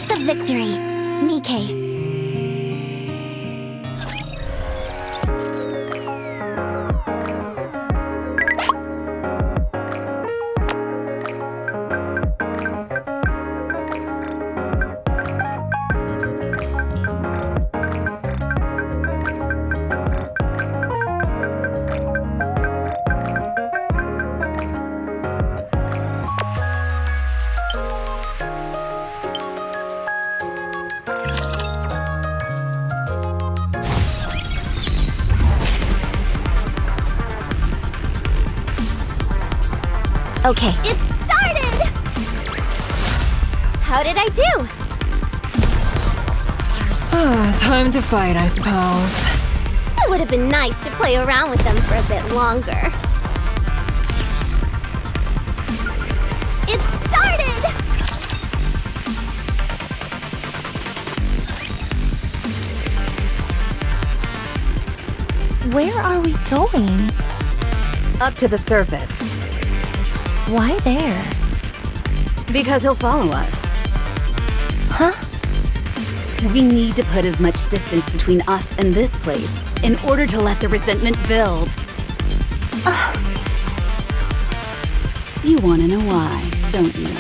source of victory. Nikke. Okay. It started! How did I do? Time to fight, I suppose. It would have been nice to play around with them for a bit longer. It started! Where are we going? Up to the surface. Why there? Because he'll follow us. Huh? We need to put as much distance between us and this place in order to let the resentment build. You want to know why, don't you?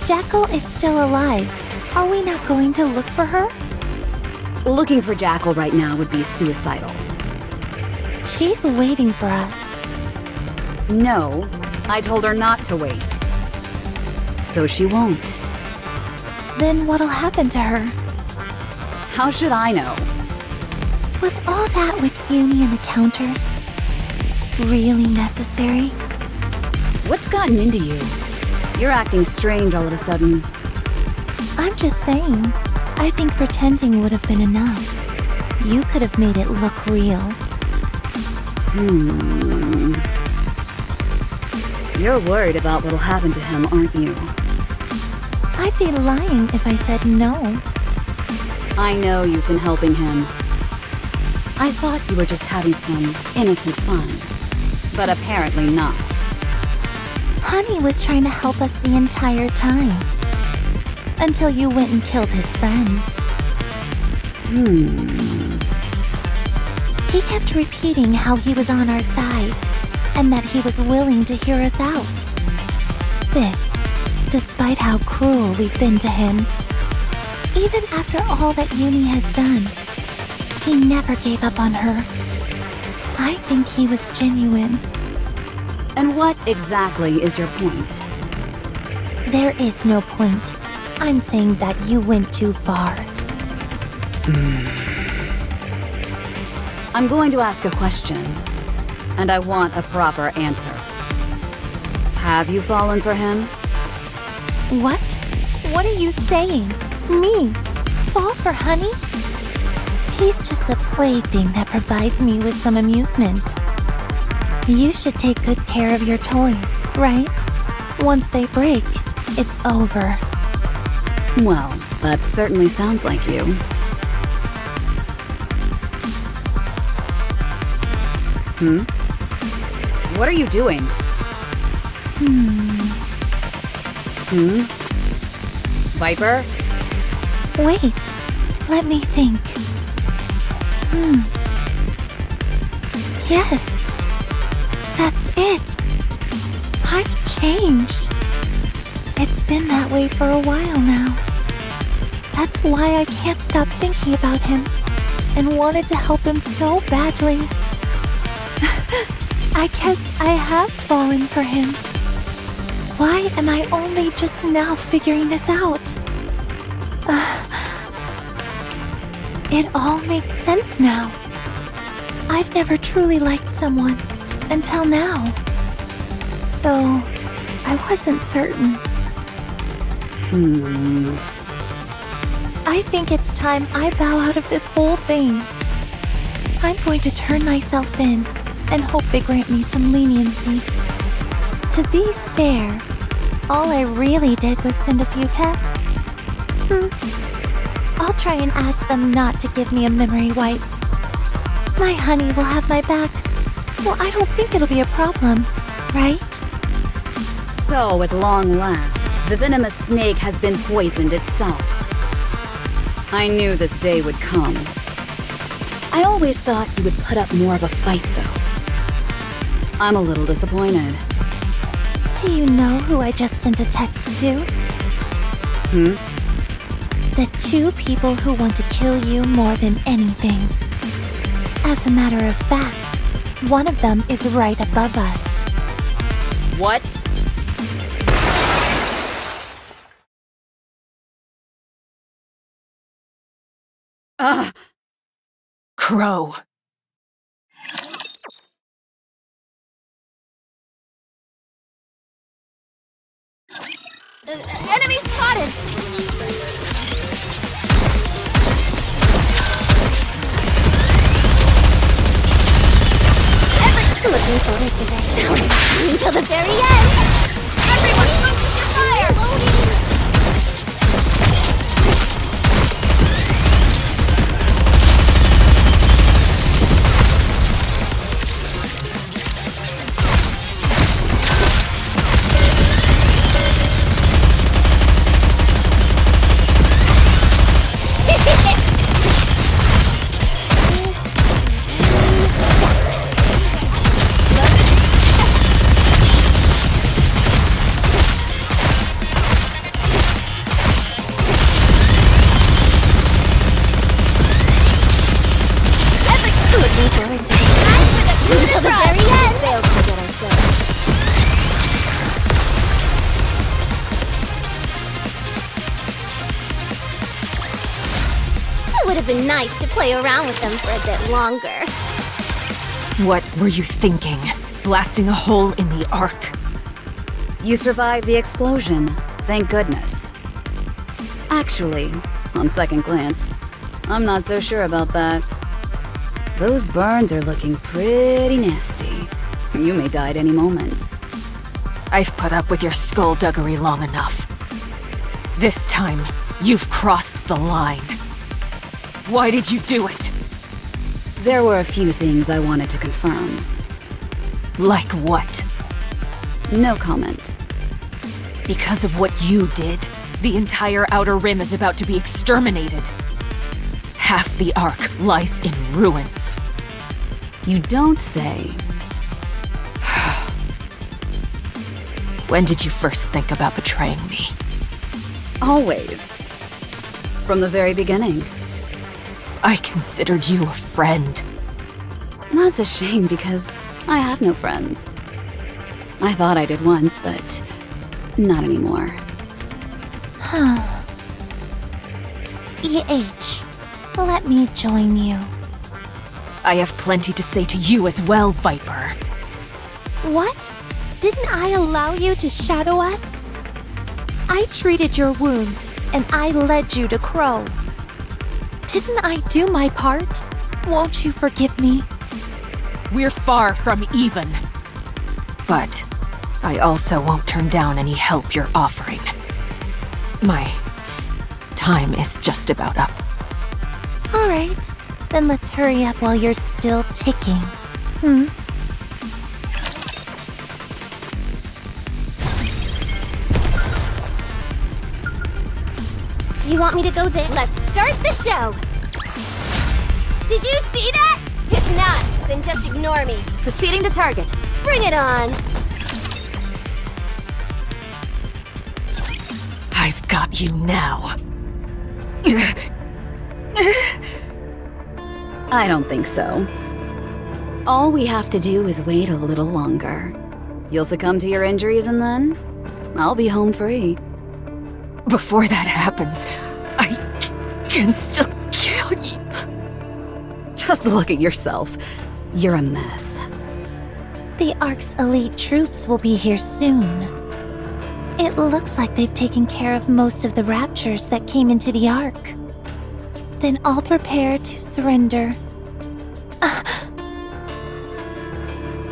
Jackal is still alive. Are we not going to look for her? Looking for Jackal right now would be suicidal. She's waiting for us. No, I told her not to wait. So she won't. Then what'll happen to her? How should I know? Was all that with Yumi and the counters really necessary? What's gotten into you? You're acting strange all of a sudden. I'm just saying, I think pretending would have been enough. You could have made it look real. You're worried about what'll happen to him, aren't you? I'd be lying if I said no. I know you've been helping him. I thought you were just having some innocent fun, but apparently not. Honey was trying to help us the entire time. Until you went and killed his friends. He kept repeating how he was on our side, and that he was willing to hear us out. This, despite how cruel we've been to him. Even after all that Yumi has done, he never gave up on her. I think he was genuine. And what exactly is your point? There is no point. I'm saying that you went too far. I'm going to ask a question, and I want a proper answer. Have you fallen for him? What? What are you saying? Me? Fall for Honey? He's just a plaything that provides me with some amusement. You should take good care of your toys, right? Once they break, it's over. Well, that certainly sounds like you. What are you doing? Viper? Wait, let me think. Yes, that's it. I've changed. It's been that way for a while now. That's why I can't stop thinking about him and wanted to help him so badly. I guess I have fallen for him. Why am I only just now figuring this out? It all makes sense now. I've never truly liked someone until now. So, I wasn't certain. I think it's time I bow out of this whole thing. I'm going to turn myself in and hope they grant me some leniency. To be fair, all I really did was send a few texts. I'll try and ask them not to give me a memory wipe. My honey will have my back, so I don't think it'll be a problem, right? So, at long last, The venomous snake has been poisoned itself. I knew this day would come. I always thought you would put up more of a fight, though. I'm a little disappointed. Do you know who I just sent a text to? The two people who want to kill you more than anything. As a matter of fact, one of them is right above us. What? Crow. Enemy spotted! Looking forward to this. Until the very end! Everyone focus your fire! Until the very end! They'll forget I said. It would have been nice to play around with them for a bit longer. What were you thinking? Blasting a hole in the Ark? You survived the explosion. Thank goodness. Actually, on second glance, I'm not so sure about that. Those burns are looking pretty nasty. You may die at any moment. I've put up with your skullduggery long enough. This time, you've crossed the line. Why did you do it? There were a few things I wanted to confirm. Like what? No comment. Because of what you did, the entire Outer Rim is about to be exterminated. Half the Ark lies in ruins. You don't say. When did you first think about betraying me? Always. From the very beginning. I considered you a friend. That's a shame because I have no friends. I thought I did once, but not anymore. EH, let me join you. I have plenty to say to you as well, Viper. What? Didn't I allow you to shadow us? I treated your wounds, and I led you to Crow. Didn't I do my part? Won't you forgive me? We're far from even. But I also won't turn down any help you're offering. My time is just about up. All right, then let's hurry up while you're still ticking. You want me to go there? Let's start the show! Did you see that? If not, then just ignore me. Proceeding to target. Bring it on! I've got you now. I don't think so. All we have to do is wait a little longer. You'll succumb to your injuries and then I'll be home free. Before that happens, I can still kill you. Just look at yourself. You're a mess. The Ark's elite troops will be here soon. It looks like they've taken care of most of the raptures that came into the Ark. Then all prepare to surrender.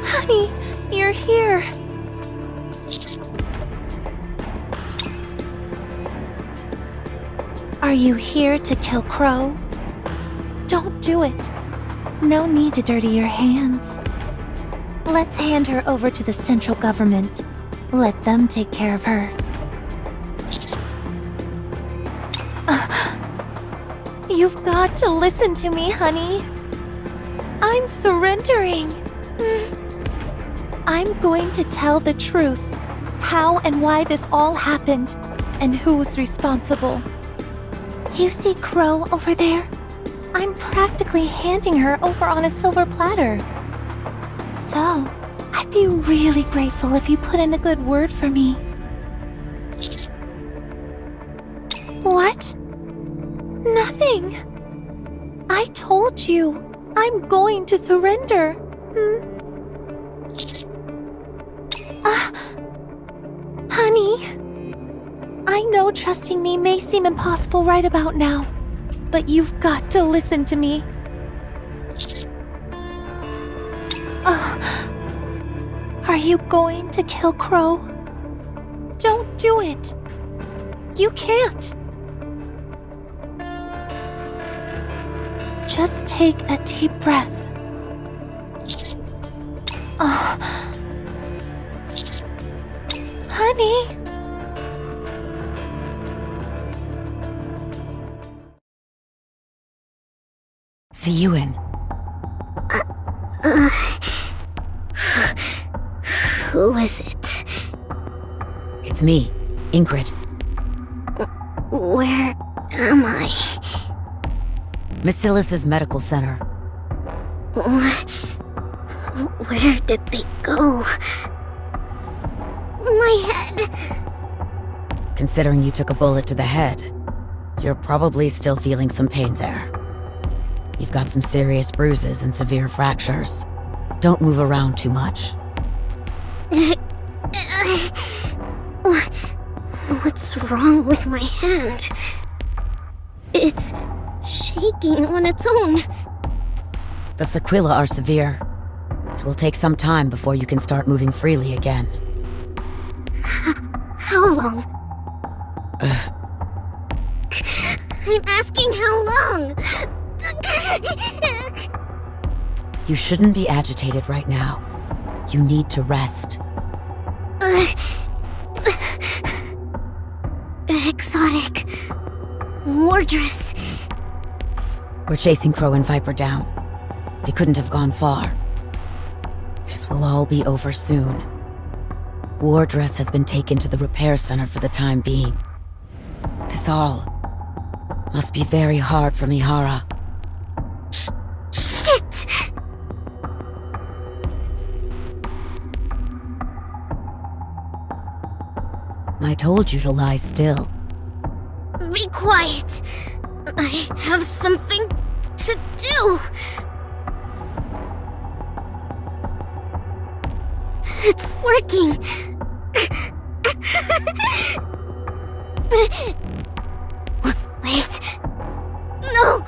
Honey, you're here. Are you here to kill Crow? Don't do it. No need to dirty your hands. Let's hand her over to the central government. Let them take care of her. You've got to listen to me, honey. I'm surrendering. I'm going to tell the truth. How and why this all happened, and who's responsible. You see Crow over there? I'm practically handing her over on a silver platter. So, I'd be really grateful if you put in a good word for me. What? Nothing. I told you, I'm going to surrender. Honey, I know trusting me may seem impossible right about now, but you've got to listen to me. Are you going to kill Crow? Don't do it. You can't. Just take a deep breath. Honey. See you in. Who is it? It's me, Ingrid. Where am I? Macilis's medical center. Where did they go? My head! Considering you took a bullet to the head, you're probably still feeling some pain there. You've got some serious bruises and severe fractures. Don't move around too much. What's wrong with my hand? It's shaking on its own. The sequelae are severe. It will take some time before you can start moving freely again. How long? I'm asking how long? You shouldn't be agitated right now. You need to rest. Exotic. Wardress. We're chasing Crow and Viper down. They couldn't have gone far. This will all be over soon. Wardress has been taken to the repair center for the time being. This all must be very hard for Mihara. Shit! I told you to lie still. Be quiet. I have something to do. It's working. Wait. No.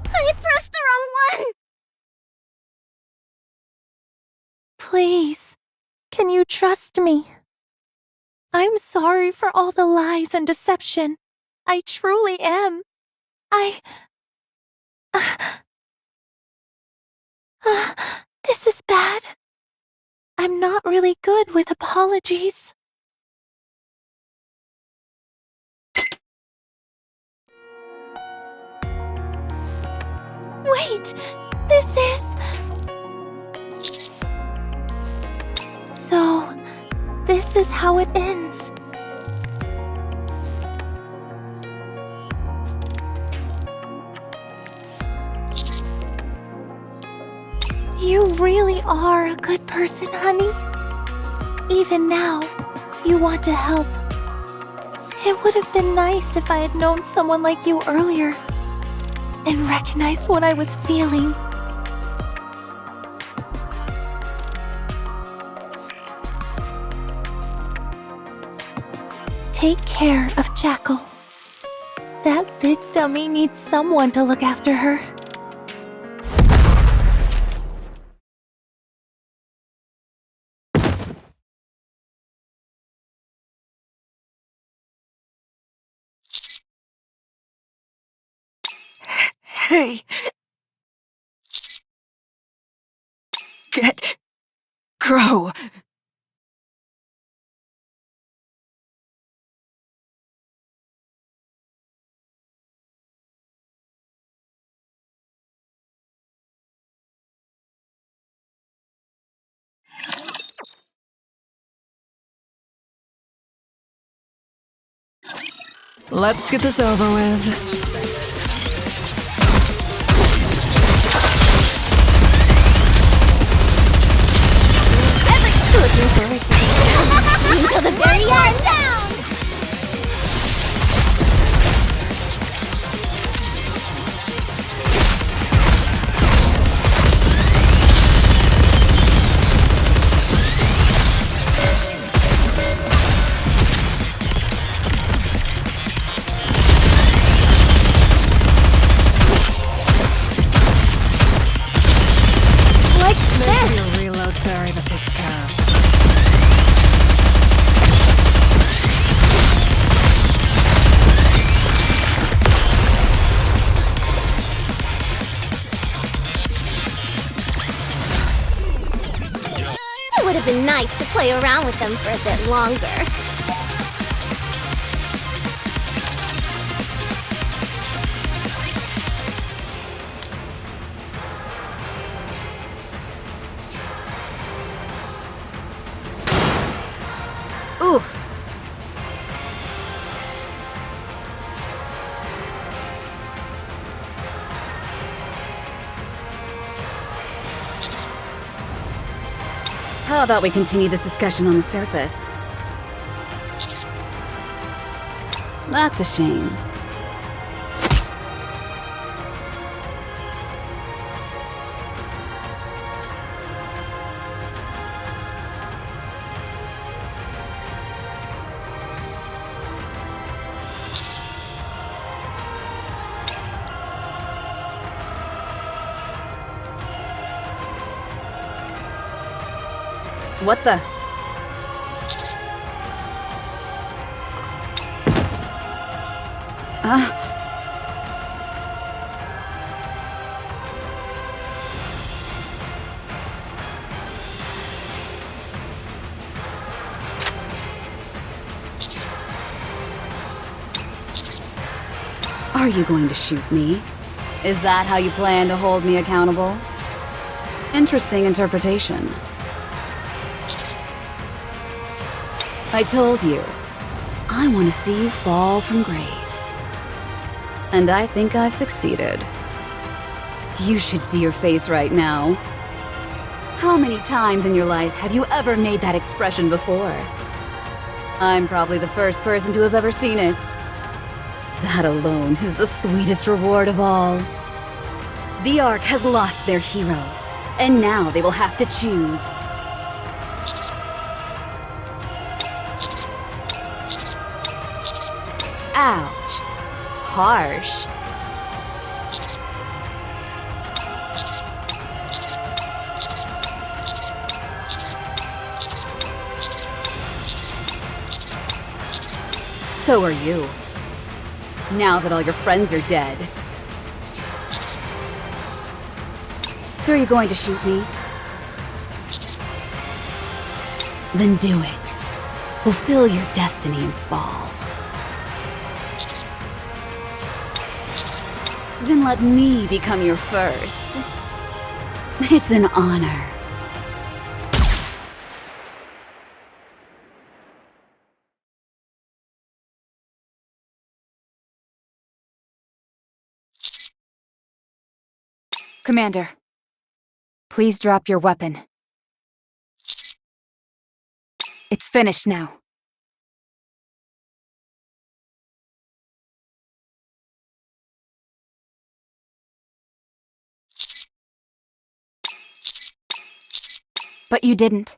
I pressed the wrong one. Please, can you trust me? I'm sorry for all the lies and deception. I truly am. This is bad. I'm not really good with apologies. Wait, this is... So, this is how it ends. You really are a good person, honey. Even now, you want to help. It would have been nice if I had known someone like you earlier and recognized what I was feeling. Take care of Jackal. That big dummy needs someone to look after her. Hey, Grow. Let's get this over with. Looking forward to this until the very end. Down. Like this. Maybe a reload fairy that takes care of. It would have been nice to play around with them for a bit longer. Oof. How about we continue this discussion on the surface? That's a shame. What the? Are you going to shoot me? Is that how you plan to hold me accountable? Interesting interpretation. I told you, I want to see you fall from grace. And I think I've succeeded. You should see your face right now. How many times in your life have you ever made that expression before? I'm probably the first person to have ever seen it. That alone is the sweetest reward of all. The Ark has lost their hero, and now they will have to choose. Ouch. Harsh. So are you. Now that all your friends are dead. So are you going to shoot me? Then do it. Fulfill your destiny and fall. Then let me become your first. It's an honor. Commander, please drop your weapon. It's finished now. But you didn't.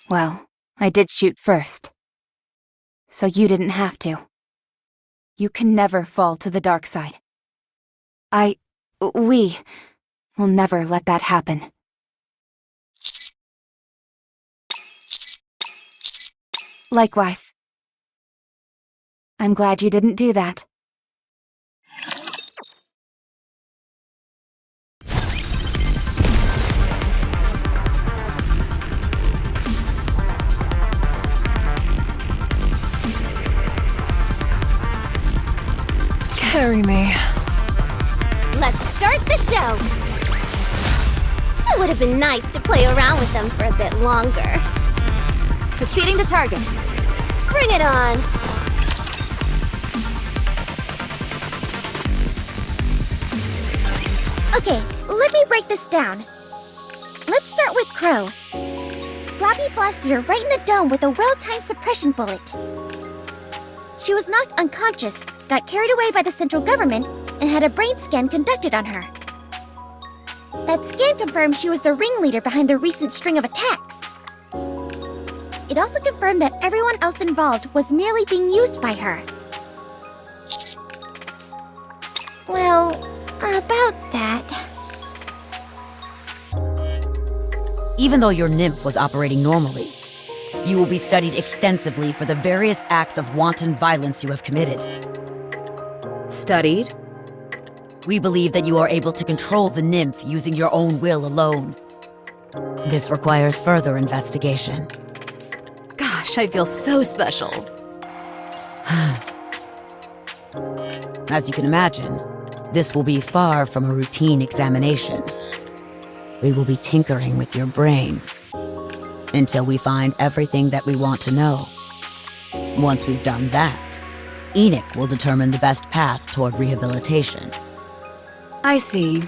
Well, I did shoot first. So you didn't have to. You can never fall to the dark side. We will never let that happen. Likewise. I'm glad you didn't do that. Carry me. Let's start the show! It would have been nice to play around with them for a bit longer. Proceeding to target. Bring it on! Okay, let me break this down. Let's start with Crow. Robbie blasted her right in the dome with a well-timed suppression bullet. She was knocked unconscious, got carried away by the central government, and had a brain scan conducted on her. That scan confirmed she was the ringleader behind the recent string of attacks. It also confirmed that everyone else involved was merely being used by her. Well, about that. Even though your nymph was operating normally, you will be studied extensively for the various acts of wanton violence you have committed. Studied? We believe that you are able to control the nymph using your own will alone. This requires further investigation. Gosh, I feel so special. As you can imagine, this will be far from a routine examination. We will be tinkering with your brain until we find everything that we want to know. Once we've done that, Enoch will determine the best path toward rehabilitation. I see.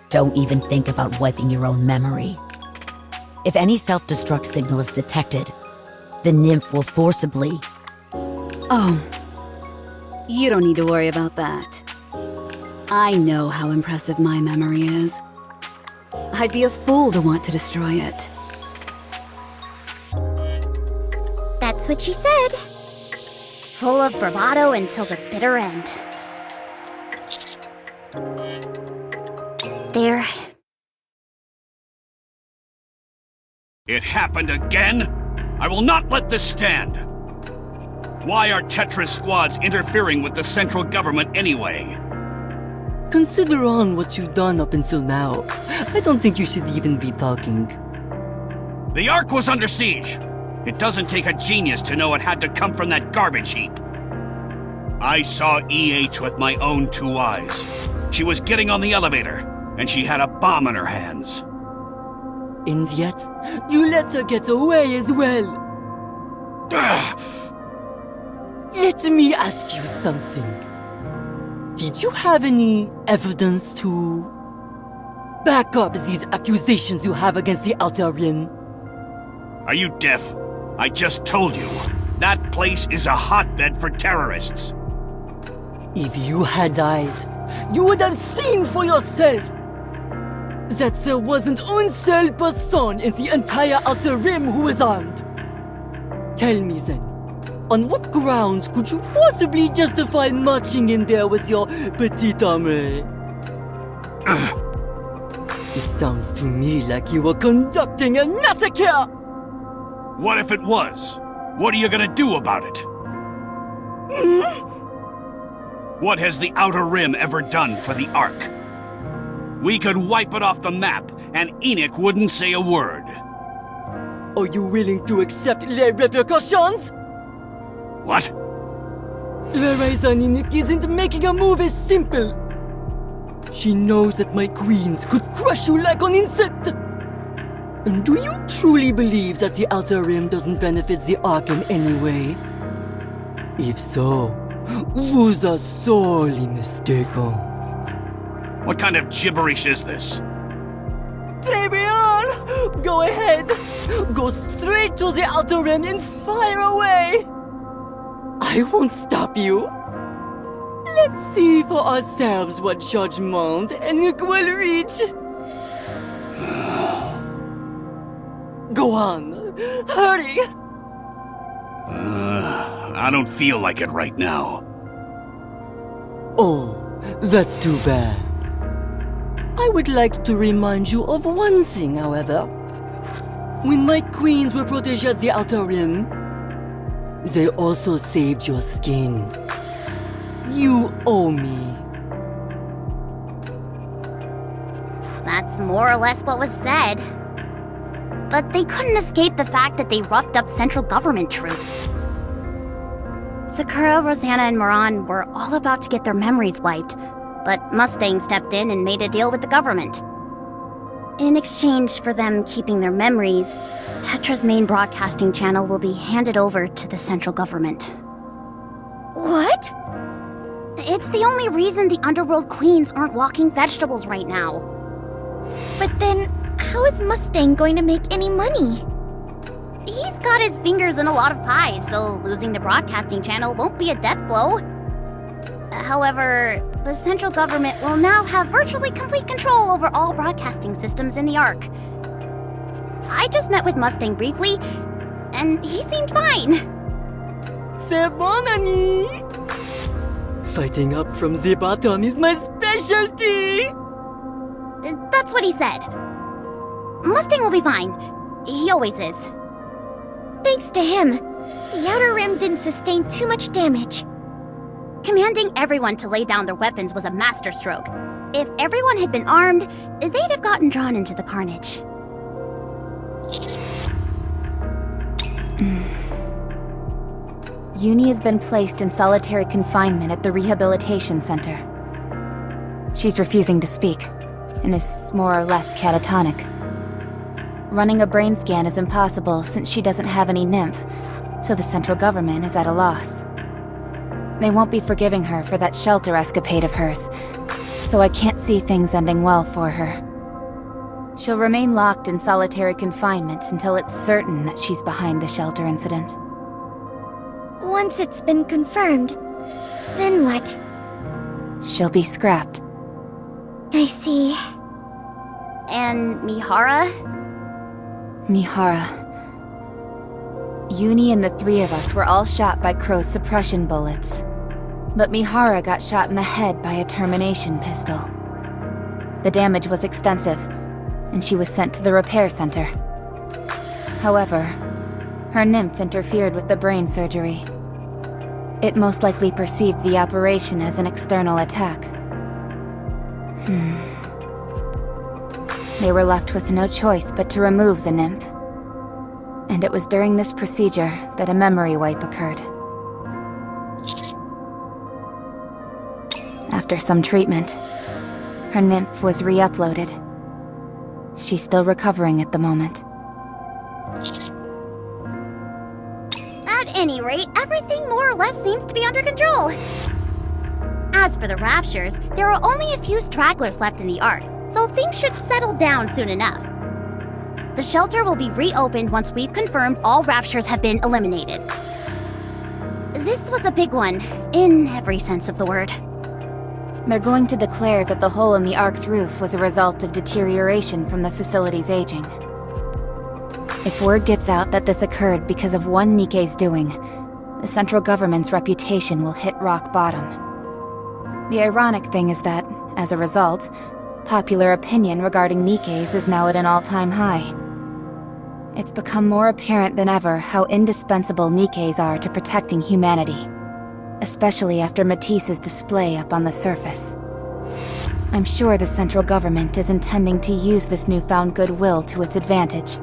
Don't even think about wiping your own memory. If any self-destruct signal is detected, the nymph will forcibly... Oh, you don't need to worry about that. I know how impressive my memory is. I'd be a fool to want to destroy it. That's what she said. Full of bravado until the bitter end. There. It happened again? I will not let this stand! Why are Tetra's squads interfering with the central government anyway? Consider on what you've done up until now. I don't think you should even be talking. The Ark was under siege! It doesn't take a genius to know it had to come from that garbage heap. I saw EH with my own 2 eyes. She was getting on the elevator, and she had a bomb in her hands. And yet, you let her get away as well. Ugh. Let me ask you something. Did you have any evidence to back up these accusations you have against the Outer Rim? Are you deaf? I just told you. That place is a hotbed for terrorists. If you had eyes, you would have seen for yourself that there wasn't one seul person in the entire Outer Rim who was armed. Tell me then, on what grounds could you possibly justify marching in there with your petite armée? It sounds to me like you were conducting a massacre! What if it was? What are you gonna do about it? What has the Outer Rim ever done for the Ark? We could wipe it off the map, and Enoch wouldn't say a word. Are you willing to accept les repercussions? What? The reason Enoch isn't making a move is simple. She knows that my queens could crush you like an insect. And do you truly believe that the Outer Rim doesn't benefit the Ark in any way? If so, vous are sorely mistaken. What kind of gibberish is this? Très bien! Go ahead! Go straight to the Outer Rim and fire away! I won't stop you. Let's see for ourselves what judgment Enoch will reach. Go on. Hurry! I don't feel like it right now. Oh, that's too bad. I would like to remind you of one thing, however. When my queens were protégées at the Outer Rim, they also saved your skin. You owe me. That's more or less what was said. But they couldn't escape the fact that they roughed up central government troops. Sakura, Rosanna, and Moran were all about to get their memories wiped, but Mustang stepped in and made a deal with the government. In exchange for them keeping their memories, Tetra's main broadcasting channel will be handed over to the central government. What? It's the only reason the Underworld Queens aren't walking vegetables right now. But then, how is Mustang going to make any money? He's got his fingers in a lot of pies, so losing the broadcasting channel won't be a death blow. However, the central government will now have virtually complete control over all broadcasting systems in the Ark. I just met with Mustang briefly, and he seemed fine. C'est bon, ami! Fighting up from the bottom is my specialty! That's what he said. Mustang will be fine. He always is. Thanks to him, the Outer Rim didn't sustain too much damage. Commanding everyone to lay down their weapons was a masterstroke. If everyone had been armed, they'd have gotten drawn into the carnage. Uni has been placed in solitary confinement at the rehabilitation center. She's refusing to speak, and is more or less catatonic. Running a brain scan is impossible since she doesn't have any nymph, so the central government is at a loss. They won't be forgiving her for that shelter escapade of hers, so I can't see things ending well for her. She'll remain locked in solitary confinement until it's certain that she's behind the shelter incident. Once it's been confirmed, then what? She'll be scrapped. I see. And Mihara? Mihara. Uni and the three of us were all shot by Crow's suppression bullets. But Mihara got shot in the head by a termination pistol. The damage was extensive, and she was sent to the repair center. However, her nymph interfered with the brain surgery. It most likely perceived the operation as an external attack. They were left with no choice but to remove the nymph. And it was during this procedure that a memory wipe occurred. After some treatment, her nymph was re-uploaded. She's still recovering at the moment. At any rate, everything more or less seems to be under control. As for the Raptures, there are only a few stragglers left in the Ark, so things should settle down soon enough. The shelter will be reopened once we've confirmed all Raptures have been eliminated. This was a big one, in every sense of the word. They're going to declare that the hole in the Ark's roof was a result of deterioration from the facility's aging. If word gets out that this occurred because of one Nikke's doing, the central government's reputation will hit rock bottom. The ironic thing is that, as a result, popular opinion regarding Nikke's is now at an all-time high. It's become more apparent than ever how indispensable Nikke's are to protecting humanity, especially after Matisse's display up on the surface. I'm sure the central government is intending to use this newfound goodwill to its advantage.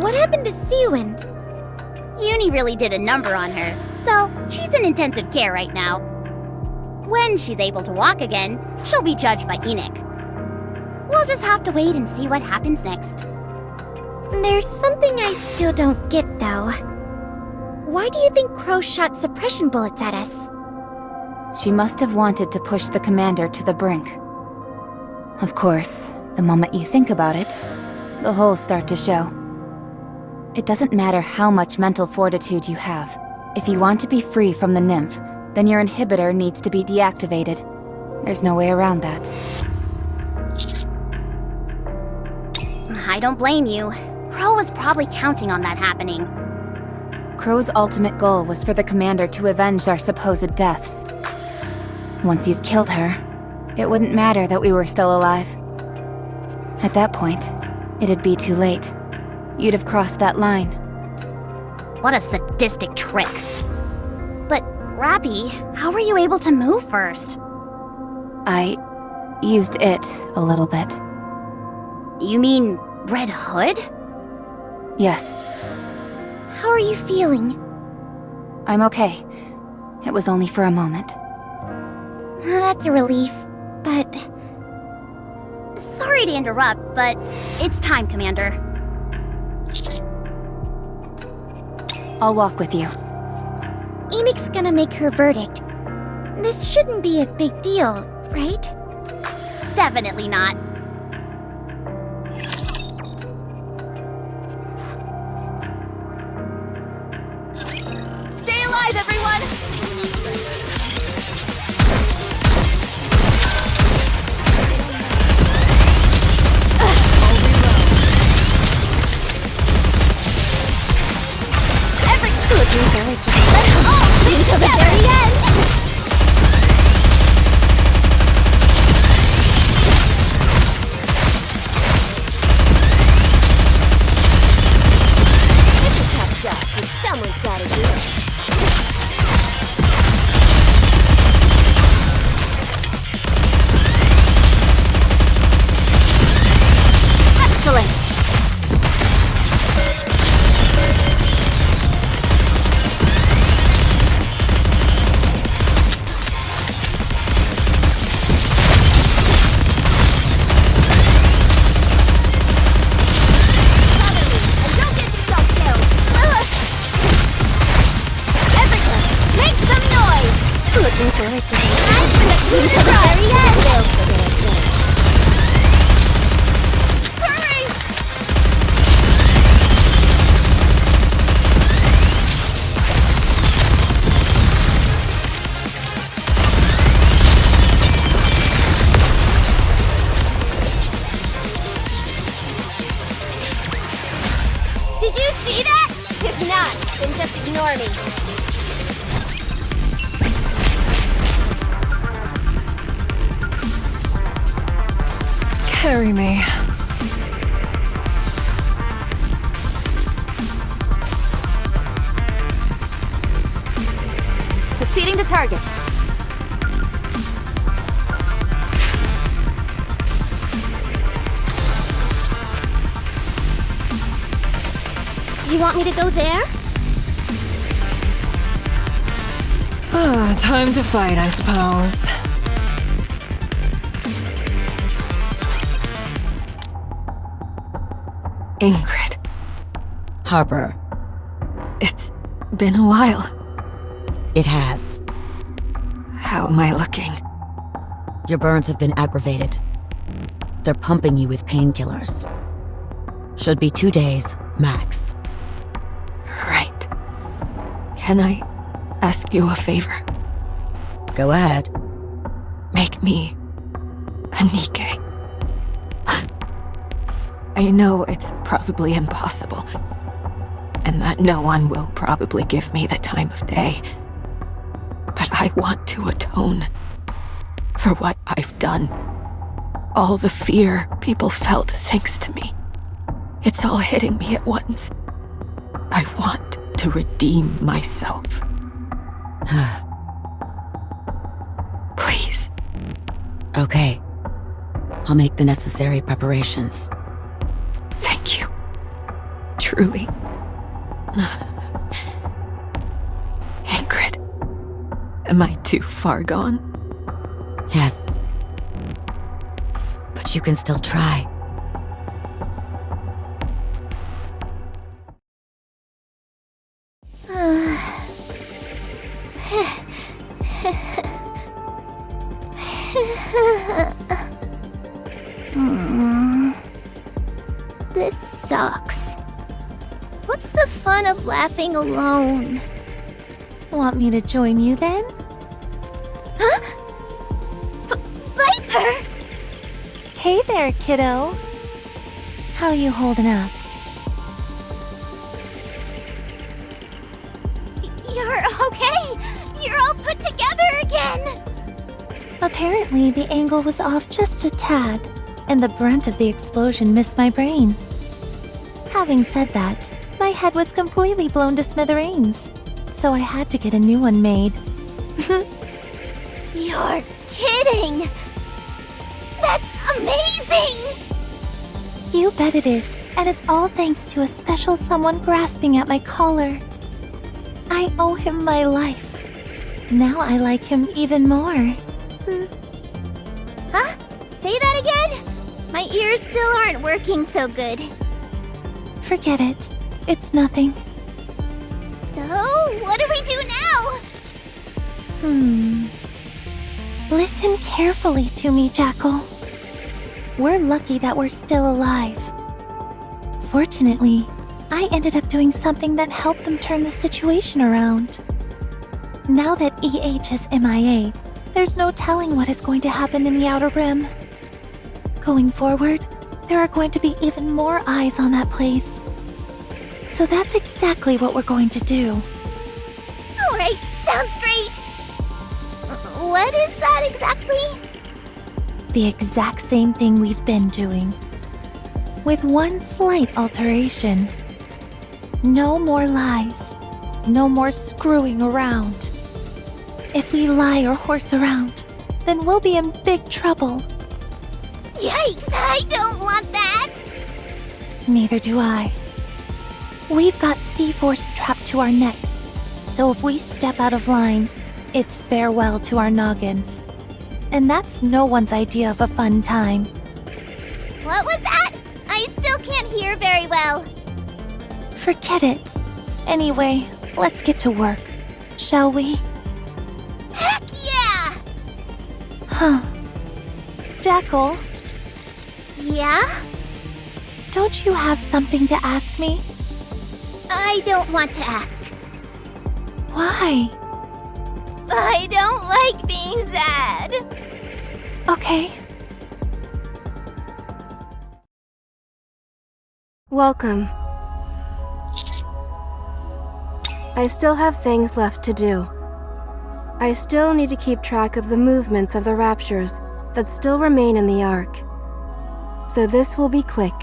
What happened to Siwin? Uni really did a number on her, so she's in intensive care right now. When she's able to walk again, she'll be judged by Enoch. We'll just have to wait and see what happens next. There's something I still don't get, though. Why do you think Crow shot suppression bullets at us? She must have wanted to push the commander to the brink. Of course, the moment you think about it, the holes start to show. It doesn't matter how much mental fortitude you have. If you want to be free from the nymph, then your inhibitor needs to be deactivated. There's no way around that. I don't blame you. Crow was probably counting on that happening. Crow's ultimate goal was for the commander to avenge our supposed deaths. Once you'd killed her, it wouldn't matter that we were still alive. At that point, it'd be too late. You'd have crossed that line. What a sadistic trick. But, Rappy, how were you able to move first? I used it a little bit. You mean Red Hood? Yes. How are you feeling? I'm okay. It was only for a moment. That's a relief, but... Sorry to interrupt, but it's time, Commander. I'll walk with you. Enix's gonna make her verdict. This shouldn't be a big deal, right? Definitely not. Stay alive, everyone! Looking forward to it. Let's all stick till the very end! It's a tough job, but someone's gotta do it. Excellent! And don't get yourself killed! Everyone, make some noise! Looking forward to it. Time for the coup de grace! Hurry! Did you see that? If not, then just ignore me. Carry me. Proceeding to target. You want me to go there? Time to fight, I suppose. Ingrid, Harper, it's been a while. it has. How am I looking? Your burns have been aggravated. They're pumping you with painkillers. Should be 2 days, max. Right. Can I ask you a favor? Go ahead. Make me a Nikke. I know it's probably impossible, and that no one will probably give me the time of day. But I want to atone for what I've done. All the fear people felt thanks to me. It's all hitting me at once. I want to redeem myself. Please. Okay. I'll make the necessary preparations. Thank you. Truly. Ingrid, am I too far gone? Yes. But you can still try. This sucks. What's the fun of laughing alone? Want me to join you then? Huh? Viper! Hey there, kiddo. How you holding up? You're okay! You're all put together again! Apparently, the angle was off just a tad, and the brunt of the explosion missed my brain. Having said that, my head was completely blown to smithereens, so I had to get a new one made. You're kidding! That's amazing! You bet it is. And it's all thanks to a special someone grasping at my collar. I owe him my life. Now I like him even more. Huh? Say that again? My ears still aren't working so good. Forget it. It's nothing. So, what do we do now? Listen carefully to me, Jackal. We're lucky that we're still alive. Fortunately, I ended up doing something that helped them turn the situation around. Now that EH is MIA, there's no telling what is going to happen in the Outer Rim. Going forward, there are going to be even more eyes on that place. So that's exactly what we're going to do. Alright, sounds great. What is that exactly? The exact same thing we've been doing. With one slight alteration. No more lies. No more screwing around. If we lie or horse around, then we'll be in big trouble. Yikes, I don't want that! Neither do I. We've got C-Force strapped to our necks, so if we step out of line, it's farewell to our noggins. And that's no one's idea of a fun time. What was that? I still can't hear very well. Forget it. Anyway, let's get to work, shall we? Heck yeah! Huh. Jackal, Yeah? don't you have something to ask me? I don't want to ask. Why? I don't like being sad. Okay. Welcome. I still have things left to do. I still need to keep track of the movements of the raptures that still remain in the Ark. So this will be quick.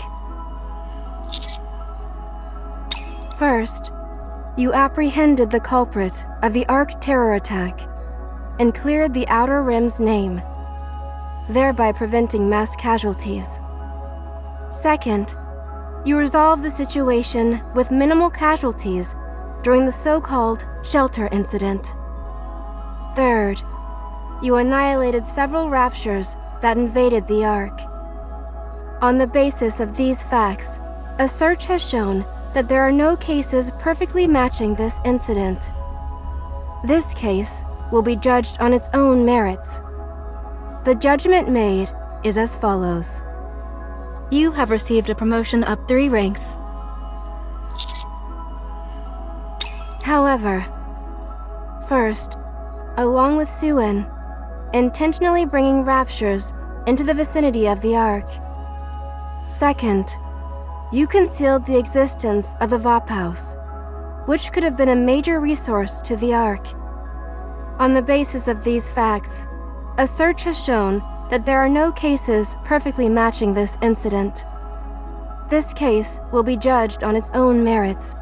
First, you apprehended the culprit of the Ark terror attack and cleared the Outer Rim's name, thereby preventing mass casualties. Second, you resolved the situation with minimal casualties during the so-called shelter incident. Third, you annihilated several raptures that invaded the Ark. On the basis of these facts, a search has shown that there are no cases perfectly matching this incident. This case will be judged on its own merits. The judgment made is as follows. You have received a promotion up 3 ranks. However, first, along with Suen, intentionally bringing raptures into the vicinity of the Ark. Second, you concealed the existence of the Vop House, which could have been a major resource to the Ark. On the basis of these facts, a search has shown that there are no cases perfectly matching this incident. This case will be judged on its own merits.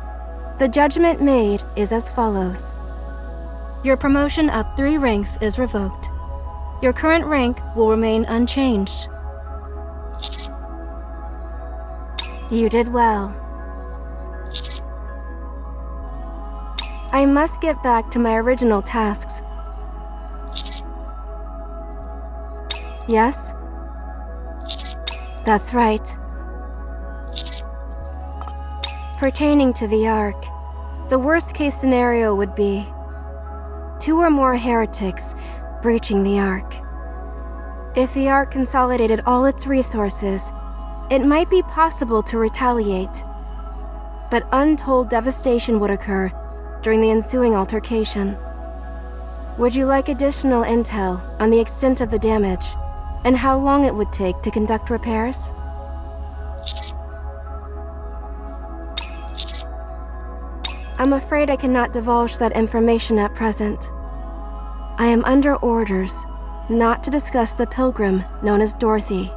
The judgment made is as follows. Your promotion up 3 ranks is revoked. Your current rank will remain unchanged. You did well. I must get back to my original tasks. Yes? That's right. Pertaining to the Ark, the worst-case scenario would be 2 or more heretics breaching the Ark. If the Ark consolidated all its resources, it might be possible to retaliate, but untold devastation would occur during the ensuing altercation. Would you like additional intel on the extent of the damage and how long it would take to conduct repairs? I'm afraid I cannot divulge that information at present. I am under orders not to discuss the pilgrim known as Dorothy.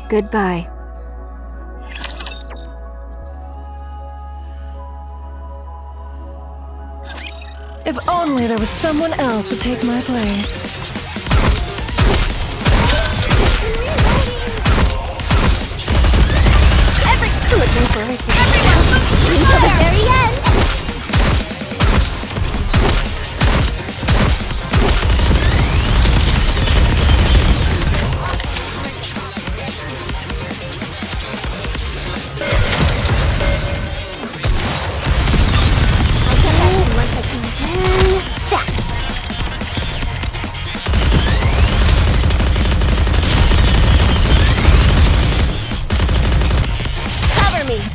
Goodbye. If only there was someone else to take my place. Looking forward to it. Until the very end.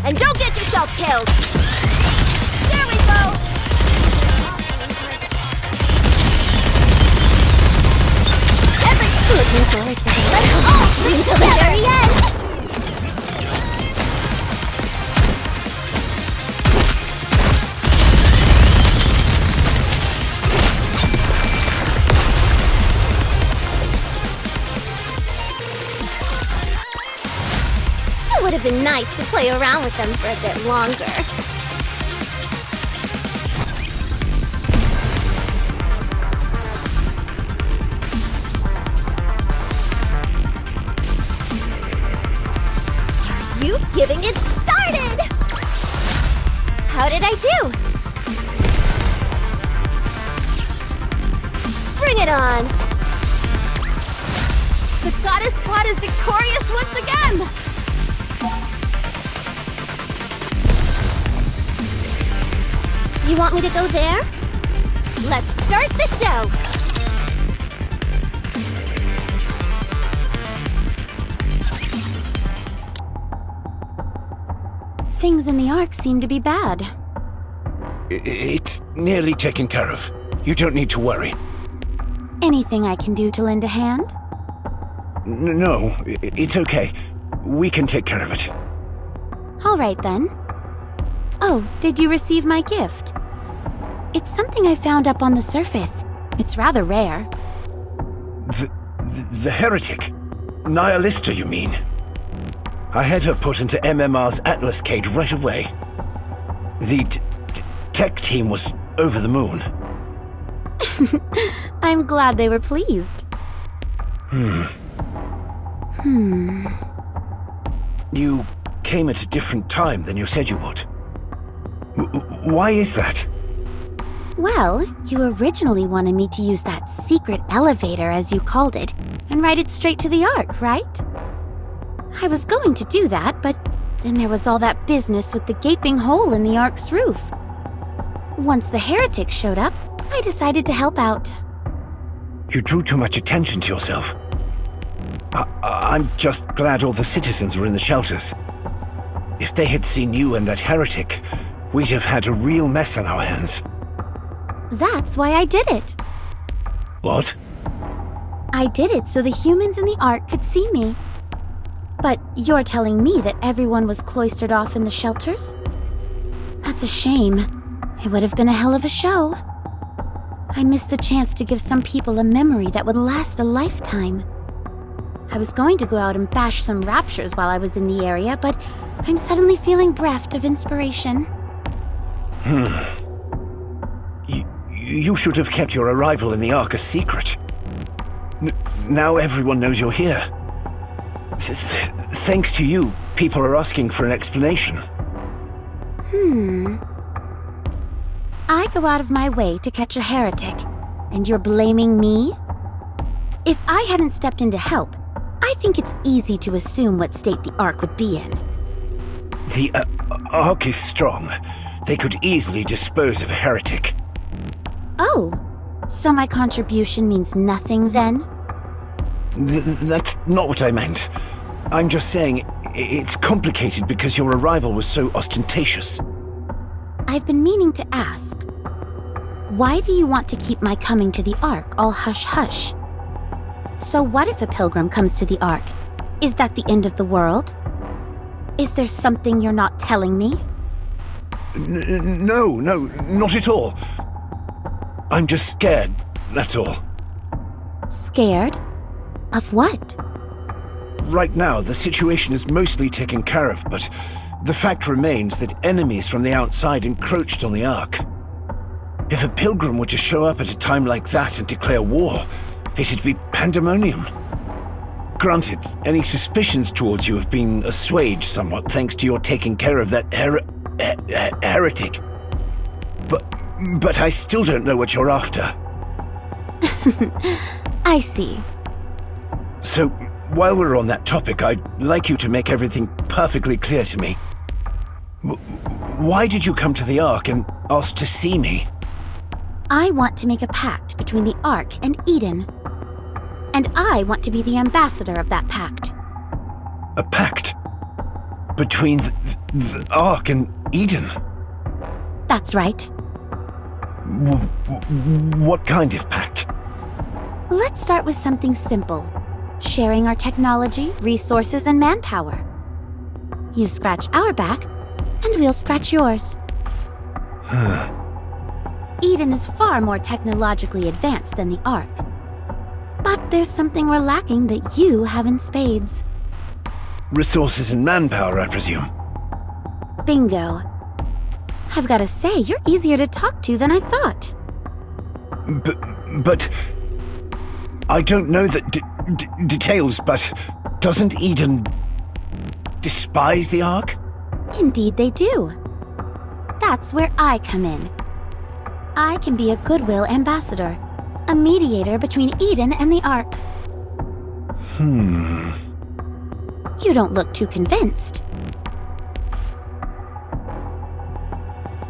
And don't get yourself killed! There we go! Looking forward to it. Let's all play until the very end! It would have been nice to play around with them for a bit longer. Are you giving it started? How did I do? Bring it on! The goddess squad is victorious once again! You want me to go there? Let's start the show! Things in the Ark seem to be bad. It's nearly taken care of. You don't need to worry. Anything I can do to lend a hand? No, it's okay. We can take care of it. All right then. Oh, did you receive my gift? It's something I found up on the surface. It's rather rare. The heretic? Nihilista, you mean? I had her put into MMR's Atlas cage right away. The tech team was over the moon. I'm glad they were pleased. You came at a different time than you said you would. Why is that? Well, you originally wanted me to use that secret elevator, as you called it, and ride it straight to the Ark, right? I was going to do that, but then there was all that business with the gaping hole in the Ark's roof. Once the heretic showed up, I decided to help out. You drew too much attention to yourself. I'm just glad all the citizens were in the shelters. If they had seen you and that heretic, we'd have had a real mess on our hands. That's why I did it. What? I did it so the humans in the Ark could see me. But you're telling me that everyone was cloistered off in the shelters? That's a shame. It would have been a hell of a show. I missed the chance to give some people a memory that would last a lifetime. I was going to go out and bash some raptures while I was in the area, but I'm suddenly feeling bereft of inspiration. You should have kept your arrival in the Ark a secret. Now everyone knows you're here. Thanks to you, people are asking for an explanation. I go out of my way to catch a heretic, and you're blaming me? If I hadn't stepped in to help, I think it's easy to assume what state the Ark would be in. The Ark is strong. They could easily dispose of a heretic. Oh, so my contribution means nothing then? That's not what I meant. I'm just saying it's complicated because your arrival was so ostentatious. I've been meaning to ask. Why do you want to keep my coming to the Ark all hush-hush? So what if a pilgrim comes to the Ark? Is that the end of the world? Is there something you're not telling me? No, not at all. I'm just scared, that's all. Scared? Of what? Right now, the situation is mostly taken care of, but the fact remains that enemies from the outside encroached on the Ark. If a pilgrim were to show up at a time like that and declare war, it'd be pandemonium. Granted, any suspicions towards you have been assuaged somewhat thanks to your taking care of that heretic. But I still don't know what you're after. I see. So, while we're on that topic, I'd like you to make everything perfectly clear to me. Why did you come to the Ark and ask to see me? I want to make a pact between the Ark and Eden. And I want to be the ambassador of that pact. A pact? Between the Ark and Eden? That's right. What kind of pact? Let's start with something simple. Sharing our technology, resources, and manpower. You scratch our back, and we'll scratch yours. Eden is far more technologically advanced than the Ark. But there's something we're lacking that you have in spades. Resources and manpower, I presume. Bingo. I've gotta say, you're easier to talk to than I thought. But I don't know the details, but doesn't Eden despise the Ark? Indeed they do. That's where I come in. I can be a goodwill ambassador, a mediator between Eden and the Ark. You don't look too convinced.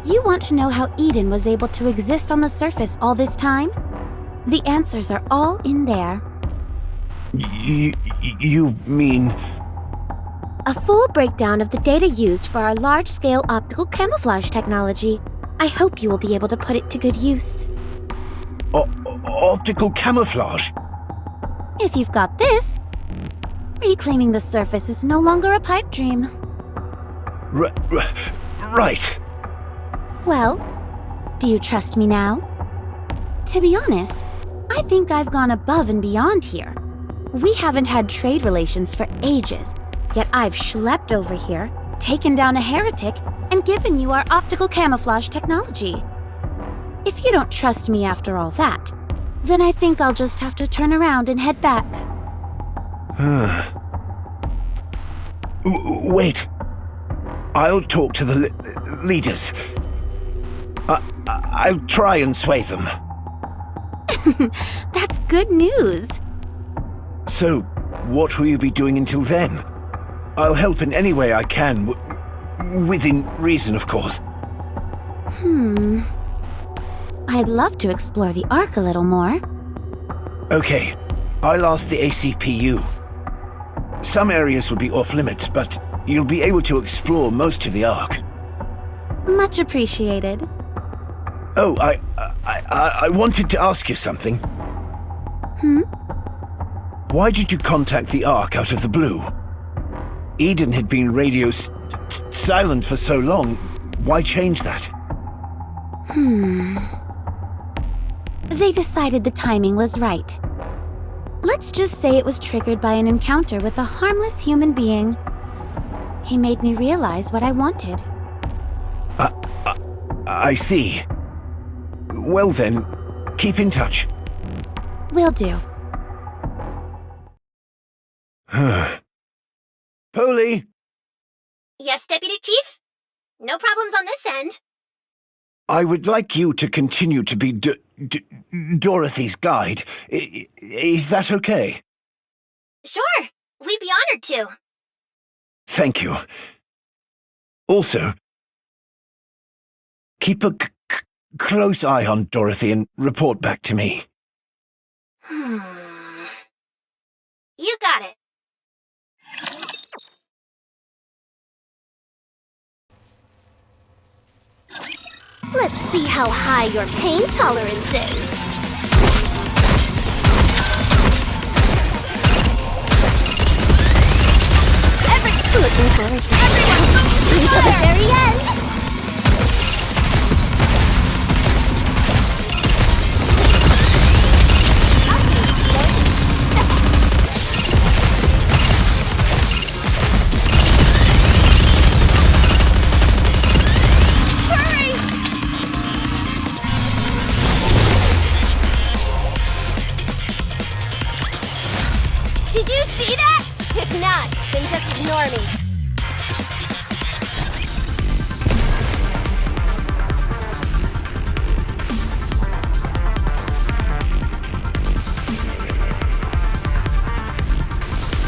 You want to know how Eden was able to exist on the surface all this time? The answers are all in there. You mean... A full breakdown of the data used for our large-scale optical camouflage technology. I hope you will be able to put it to good use. Optical camouflage? If you've got this, reclaiming the surface is no longer a pipe dream. Right. Well, do you trust me now? To be honest, I think I've gone above and beyond here. We haven't had trade relations for ages, yet I've schlepped over here, taken down a heretic, and given you our optical camouflage technology. If you don't trust me after all that, then I think I'll just have to turn around and head back. Wait. I'll talk to the leaders. I'll try and sway them. That's good news. So, what will you be doing until then? I'll help in any way I can, within reason, of course. I'd love to explore the Ark a little more. Okay, I'll ask the ACPU. Some areas will be off-limits, but you'll be able to explore most of the Ark. Much appreciated. Oh, I wanted to ask you something. Why did you contact the Ark out of the blue? Eden had been radio silent for so long. Why change that? They decided the timing was right. Let's just say it was triggered by an encounter with a harmless human being. He made me realize what I wanted. I see. Well then, keep in touch. Will do. Polly! Yes, Deputy Chief? No problems on this end. I would like you to continue to be Dorothy's guide. Is that okay? Sure, we'd be honored to. Thank you. Also, keep a close eye on Dorothy and report back to me. You got it. Let's see how high your pain tolerance is. Looking forward to it. Until the very end. Did you see that? If not, then just ignore me.